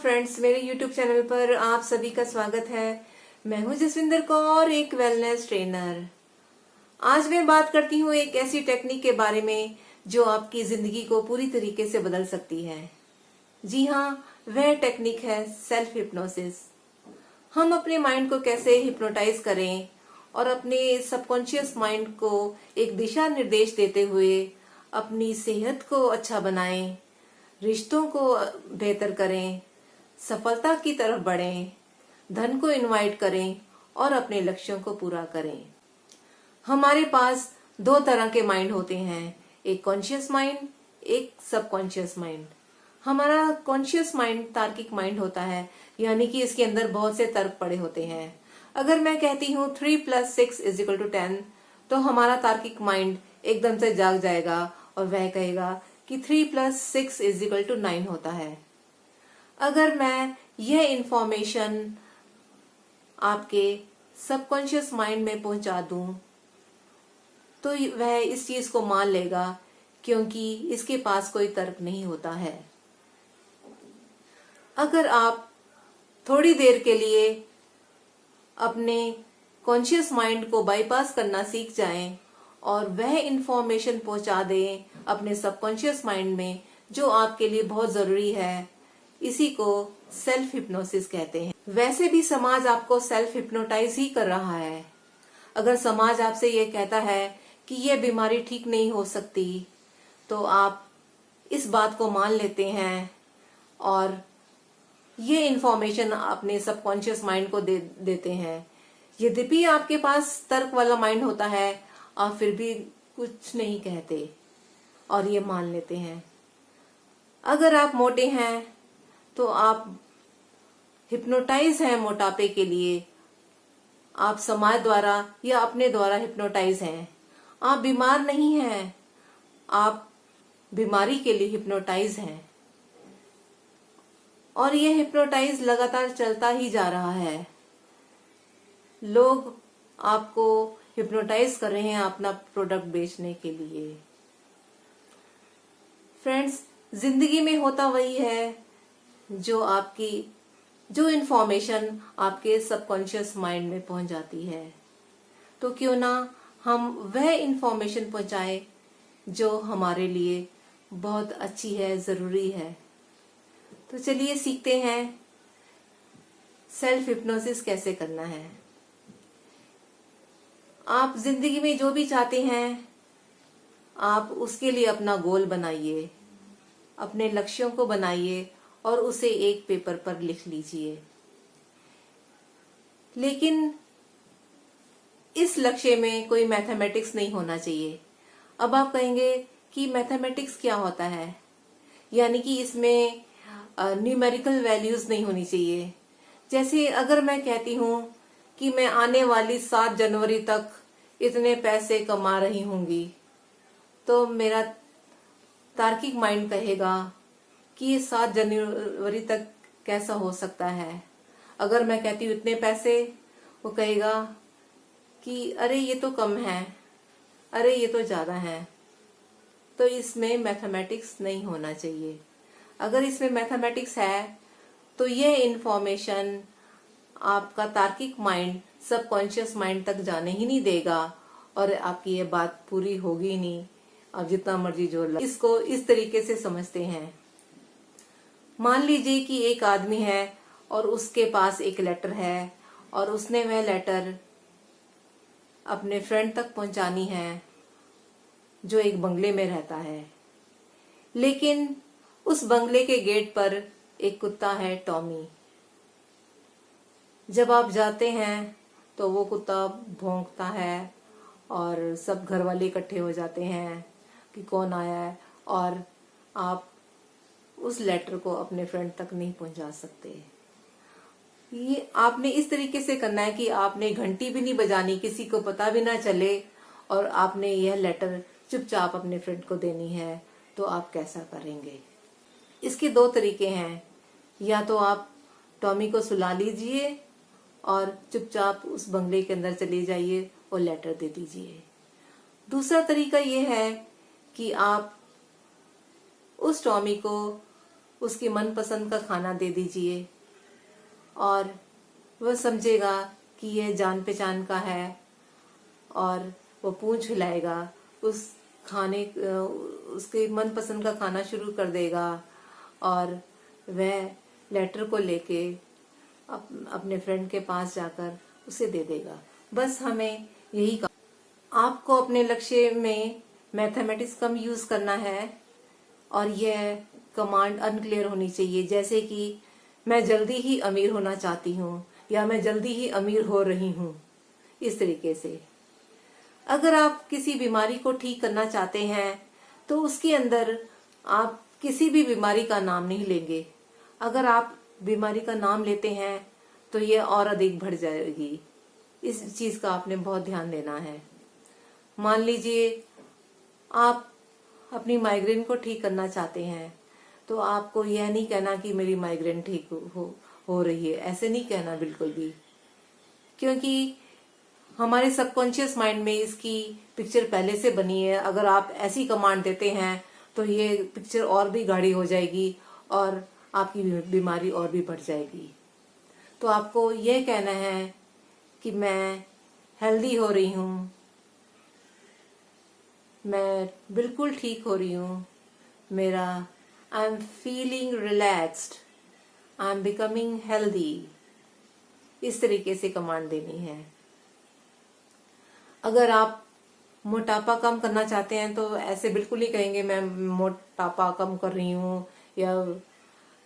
Friends, मेरे YouTube channel पर आप सभी का स्वागत है। मैं हूं जसविंदर कौर, एक वेलनेस ट्रेनर। आज मैं बात करती हूं एक ऐसी टेक्निक के बारे में जो आपकी जिंदगी को पूरी तरीके से बदल सकती है। जी हाँ, वह टेक्निक है सेल्फ हिप्नोसिस। हम अपने माइंड को कैसे हिप्नोटाइज करें और अपने सबकॉन्शियस माइंड को एक दिशा निर्देश देते हुए अपनी सेहत को अच्छा बनाएं, रिश्तों को बेहतर करें, सफलता की तरफ बढ़ें, धन को इनवाइट करें और अपने लक्ष्यों को पूरा करें। हमारे पास दो तरह के माइंड होते हैं, एक कॉन्शियस माइंड, एक सबकॉन्शियस माइंड। हमारा कॉन्शियस माइंड तार्किक माइंड होता है, यानी कि इसके अंदर बहुत से तर्क पड़े होते हैं। अगर मैं कहती हूँ 3 + 6 = 10, तो हमारा तार्किक माइंड एकदम से जाग जाएगा और वह कहेगा कि 3 + 6 = 9 होता है। अगर मैं यह इंफॉर्मेशन आपके सबकॉन्शियस माइंड में पहुंचा दूं, तो वह इस चीज को मान लेगा, क्योंकि इसके पास कोई तर्क नहीं होता है। अगर आप थोड़ी देर के लिए अपने कॉन्शियस माइंड को बाईपास करना सीख जाएं और वह इंफॉर्मेशन पहुंचा दें अपने सबकॉन्शियस माइंड में जो आपके लिए बहुत जरूरी है, इसी को सेल्फ हिप्नोसिस कहते हैं। वैसे भी समाज आपको सेल्फ हिप्नोटाइज ही कर रहा है। अगर समाज आपसे ये कहता है कि यह बीमारी ठीक नहीं हो सकती, तो आप इस बात को मान लेते हैं और ये इंफॉर्मेशन अपने सबकॉन्शियस माइंड को देते हैं। यद्यपि आपके पास तर्क वाला माइंड होता है, आप फिर भी कुछ नहीं कहते और ये मान लेते हैं। अगर आप मोटे हैं तो आप हिप्नोटाइज हैं मोटापे के लिए, आप समाज द्वारा या अपने द्वारा हिप्नोटाइज हैं। आप बीमार नहीं हैं, आप बीमारी के लिए हिप्नोटाइज हैं और यह हिप्नोटाइज लगातार चलता ही जा रहा है। लोग आपको हिप्नोटाइज कर रहे हैं अपना प्रोडक्ट बेचने के लिए। फ्रेंड्स, जिंदगी में होता वही है जो इंफॉर्मेशन आपके सबकॉन्शियस माइंड में पहुंच जाती है। तो क्यों ना हम वह इंफॉर्मेशन पहुंचाएं जो हमारे लिए बहुत अच्छी है, जरूरी है। तो चलिए सीखते हैं सेल्फ हिप्नोसिस कैसे करना है। आप जिंदगी में जो भी चाहते हैं, आप उसके लिए अपना गोल बनाइए, अपने लक्ष्यों को बनाइए और उसे एक पेपर पर लिख लीजिए। लेकिन इस लक्ष्य में कोई मैथमेटिक्स नहीं होना चाहिए। अब आप कहेंगे कि मैथमेटिक्स क्या होता है, यानी कि इसमें न्यूमेरिकल वैल्यूज नहीं होनी चाहिए। जैसे अगर मैं कहती हूँ कि मैं आने वाली 7 जनवरी तक इतने पैसे कमा रही होंगी, तो मेरा तार्किक माइंड कहेगा कि ये 7 जनवरी तक कैसा हो सकता है। अगर मैं कहती हूँ इतने पैसे, वो कहेगा कि अरे ये तो कम है, अरे ये तो ज्यादा है। तो इसमें मैथमेटिक्स नहीं होना चाहिए। अगर इसमें मैथमेटिक्स है तो यह इंफॉर्मेशन आपका तार्किक माइंड सबकॉन्शियस माइंड तक जाने ही नहीं देगा और आपकी ये बात पूरी होगी नहीं। आप जितना मर्जी जोर लगा। इसको इस तरीके से समझते हैं। मान लीजिए कि एक आदमी है और उसके पास एक लेटर है और उसने वह लेटर अपने फ्रेंड तक पहुंचानी है जो एक बंगले में रहता है। लेकिन उस बंगले के गेट पर एक कुत्ता है, टॉमी। जब आप जाते हैं तो वो कुत्ता भौंकता है और सब घर वाले इकट्ठे हो जाते हैं कि कौन आया है, और आप उस लेटर को अपने फ्रेंड तक नहीं पहुंचा सकते। ये आपने इस तरीके से करना है कि आपने घंटी भी नहीं बजानी, किसी को पता भी ना चले, और आपने यह लेटर चुपचाप अपने फ्रेंड को देनी है। तो आप कैसा करेंगे? इसके 2 तरीके हैं। या तो आप टॉमी को सुला लीजिए और चुपचाप उस बंगले के अंदर चले जाइए और लेटर दे दीजिए। दूसरा तरीका यह है कि आप उस टॉमी को उसकी मनपसंद का खाना दे दीजिए और वह समझेगा कि यह जान पहचान का है और वो पूंछ हिलाएगा, उस खाने उसके मनपसंद का खाना शुरू कर देगा और वह लेटर को लेके अपने फ्रेंड के पास जाकर उसे दे देगा। बस हमें यही आपको अपने लक्ष्य में मैथमेटिक्स कम यूज करना है और यह कमांड अनक्लियर होनी चाहिए, जैसे कि मैं जल्दी ही अमीर होना चाहती हूँ या मैं जल्दी ही अमीर हो रही हूँ। इस तरीके से अगर आप किसी बीमारी को ठीक करना चाहते हैं तो उसके अंदर आप किसी भी बीमारी का नाम नहीं लेंगे। अगर आप बीमारी का नाम लेते हैं तो यह और अधिक बढ़ जाएगी। इस चीज का आपने बहुत ध्यान देना है। मान लीजिए आप अपनी माइग्रेन को ठीक करना चाहते हैं तो आपको यह नहीं कहना कि मेरी माइग्रेन ठीक हो रही है, ऐसे नहीं कहना बिल्कुल भी, क्योंकि हमारे सबकॉन्शियस माइंड में इसकी पिक्चर पहले से बनी है। अगर आप ऐसी कमांड देते हैं तो ये पिक्चर और भी गाढ़ी हो जाएगी और आपकी बीमारी और भी बढ़ जाएगी। तो आपको यह कहना है कि मैं हेल्दी हो रही हूँ, मैं बिल्कुल ठीक हो रही हूँ, मेरा I am feeling relaxed, I am becoming healthy. इस तरीके से कमांड देनी है। अगर आप मोटापा कम करना चाहते हैं तो ऐसे बिल्कुल ही कहेंगे मैं मोटापा कम कर रही हूँ या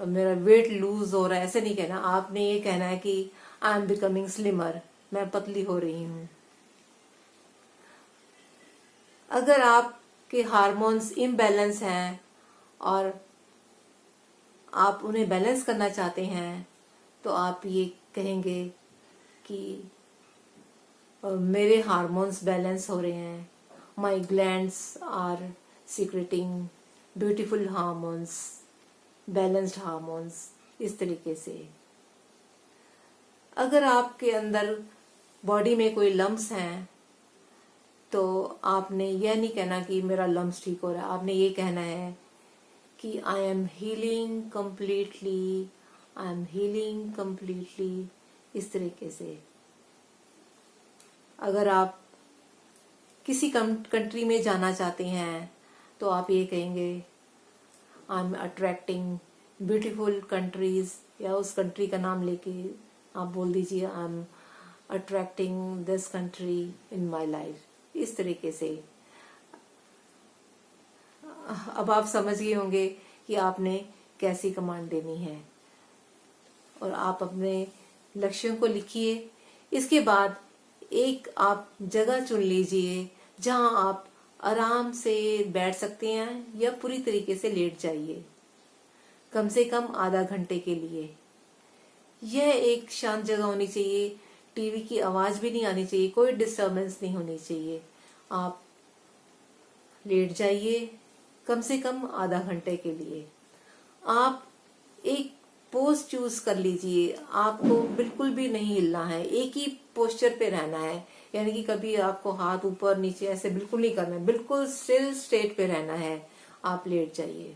मेरा वेट लूज हो रहा है, ऐसे नहीं कहना। आपने ये कहना है कि आई एम बिकमिंग स्लिमर, मैं पतली हो रही हूँ। अगर आपके हार्मोन्स इम्बैलेंस हैं और आप उन्हें बैलेंस करना चाहते हैं तो आप ये कहेंगे कि मेरे हार्मोन्स बैलेंस हो रहे हैं, my glands are secreting beautiful hormones, balanced hormones. इस तरीके से अगर आपके अंदर बॉडी में कोई लम्प्स हैं तो आपने यह नहीं कहना कि मेरा लम्प्स ठीक हो रहा है, आपने ये कहना है कि I am healing completely, I am healing completely. इस तरीके से अगर आप किसी कंट्री में जाना चाहते हैं तो आप ये कहेंगे I am attracting beautiful countries, या उस कंट्री का नाम लेके आप बोल दीजिए I am attracting this country in my life. इस तरीके से अब आप समझ गए होंगे कि आपने कैसी कमांड देनी है और आप अपने लक्ष्यों को लिखिए। इसके बाद एक आप जगह चुन लीजिए जहां आप आराम से बैठ सकते हैं या पूरी तरीके से लेट जाइए, कम से कम आधा घंटे के लिए। यह एक शांत जगह होनी चाहिए, टीवी की आवाज भी नहीं आनी चाहिए, कोई डिस्टरबेंस नहीं होनी चाहिए। आप लेट जाइए कम से कम आधा घंटे के लिए। आप एक पोज चूज कर लीजिए, आपको बिल्कुल भी नहीं हिलना है, एक ही पोस्चर पे रहना है, यानी कि कभी आपको हाथ ऊपर नीचे ऐसे बिल्कुल नहीं करना है, बिल्कुल स्टिल स्टेट पे रहना है। आप लेट जाइए,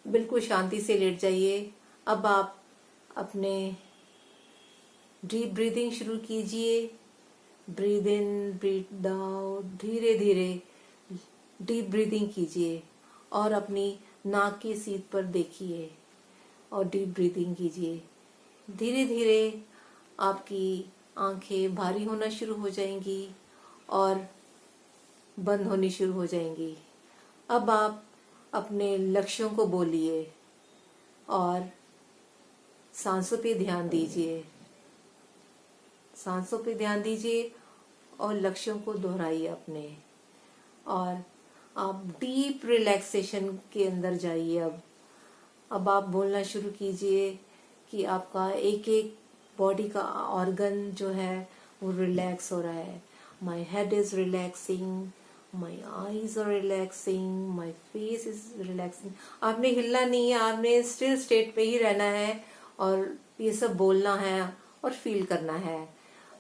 बिल्कुल शांति से लेट जाइए। अब आप अपने डीप ब्रीदिंग शुरू कीजिए, ब्रीद इन ब्रीद आउट, धीरे धीरे डीप ब्रीदिंग कीजिए और अपनी नाक की सीध पर देखिए और डीप ब्रीदिंग कीजिए। धीरे धीरे आपकी आंखें भारी होना शुरू हो जाएंगी और बंद होनी शुरू हो जाएंगी। अब आप अपने लक्ष्यों को बोलिए और सांसों पे ध्यान दीजिए, सांसों पे ध्यान दीजिए और लक्ष्यों को दोहराइए अपने, और आप डीप रिलैक्सेशन के अंदर जाइए। अब आप बोलना शुरू कीजिए कि आपका एक एक बॉडी का ऑर्गन जो है वो रिलैक्स हो रहा है। My head is relaxing, my eyes are relaxing, my face is relaxing. आपने हिलना नहीं है, आपने स्टिल स्टेट पे ही रहना है और ये सब बोलना है और फील करना है।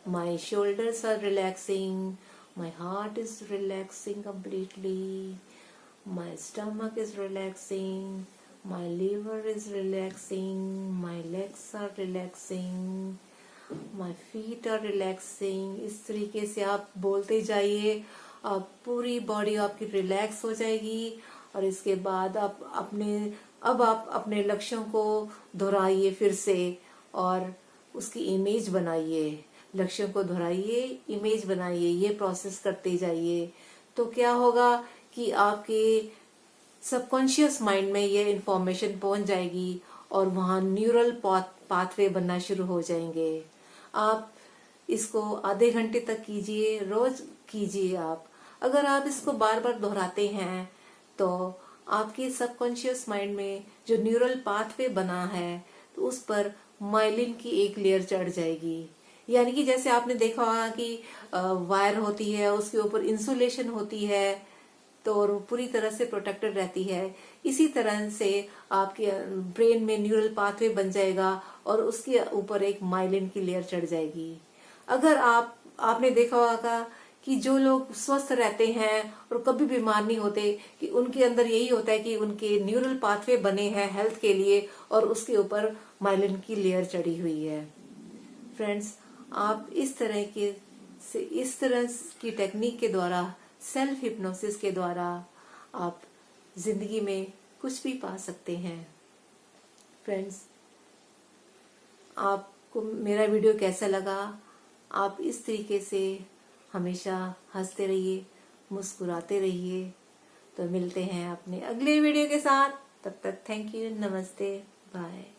My shoulders are relaxing, my heart is relaxing completely, My stomach is relaxing, my liver is relaxing, my legs are relaxing, my feet are relaxing। इस तरीके से आप बोलते जाइए, आप पूरी बॉडी आपकी रिलैक्स हो जाएगी। और इसके बाद आप अपने लक्ष्यों को दोहराइए फिर से और उसकी इमेज बनाइए। लक्ष्यों को दोहराइए, इमेज बनाइए, ये प्रोसेस करते जाइए। तो क्या होगा कि आपके सबकॉन्शियस माइंड में ये इंफॉर्मेशन पहुंच जाएगी और वहां न्यूरल पाथवे बनना शुरू हो जाएंगे। आप इसको आधे घंटे तक कीजिए, रोज कीजिए। आप अगर आप इसको बार बार दोहराते हैं तो आपके सबकॉन्शियस माइंड में जो न्यूरल पाथवे बना है तो उस पर माइलिन की एक लेयर चढ़ जाएगी। यानी कि जैसे आपने देखा होगा कि वायर होती है, उसके ऊपर इंसुलेशन होती है तो और पूरी तरह से प्रोटेक्टेड रहती है। इसी तरह से आपके ब्रेन में न्यूरल पाथवे बन जाएगा और उसके ऊपर एक माइलिन की लेयर चढ़ जाएगी। अगर आपने देखा होगा कि जो लोग स्वस्थ रहते हैं और कभी बीमार नहीं होते, कि उनके अंदर यही होता है कि उनके न्यूरल पाथवे बने हैं हेल्थ के लिए और उसके ऊपर माइलिन की लेयर चढ़ी हुई है। फ्रेंड्स, आप इस तरह की टेक्निक के द्वारा, सेल्फ हिप्नोसिस के द्वारा आप जिंदगी में कुछ भी पा सकते हैं। फ्रेंड्स, आपको मेरा वीडियो कैसा लगा? आप इस तरीके से हमेशा हंसते रहिए, मुस्कुराते रहिए। तो मिलते हैं अपने अगले वीडियो के साथ। तब तक थैंक यू, नमस्ते, बाय।